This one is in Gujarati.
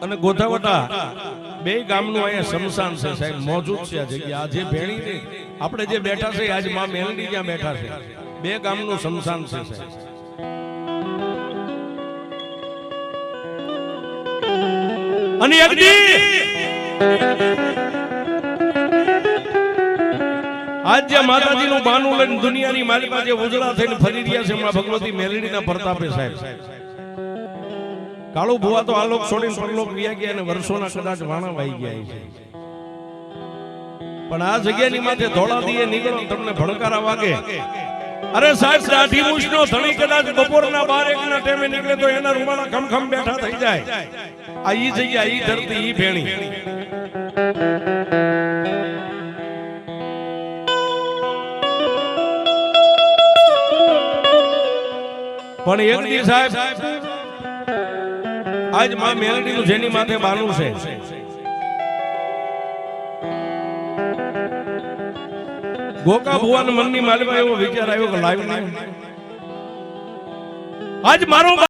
અને ગોધાવટા બે ગામનું અહીંયા શમશાન છે સાહેબ, મોજૂદ છે આ જગ્યા. આ જે ભેણી ને આપણે જે બેઠા છે આજ માં મેલડી જ્યાં બેઠા છે, બે ગામનું શમશાન છે સાહેબ. અને આજ જે માતાજીનું બાનું લઈને દુનિયાની મારી પાસે ઉજળા થઈને ફરી રહ્યા છે માં ભગવતી મેલડીના પ્રતાપે સાહેબ. કાળુ ભુવા તો આલોક છોડીને પરલોક વ્યા ગયા અને વર્ષોના કદાચ વાણા વાઈ ગયા છે. પણ આ જગ્યાની માથે ધોળા દીએ નીકળો તમને ભણકારા વાગે. અરે સાહેબ દાઢી મૂછનો ધણી કદાચ બપોરના 12-1 ના ટાઈમે નીકળે તો એના રૂમાલા ખમખમ બેઠા થઈ જાય. આ ઈ જગ્યા, ઈ ધરતી, ઈ ભેણી. પણ એક દી સાહેબ આજ માં મેલડીનું જેની માથે બાનું છે, ગોકા ભુવાના મનની માલમાં એવો વિચાર આવ્યો કે લાવી આજ મારો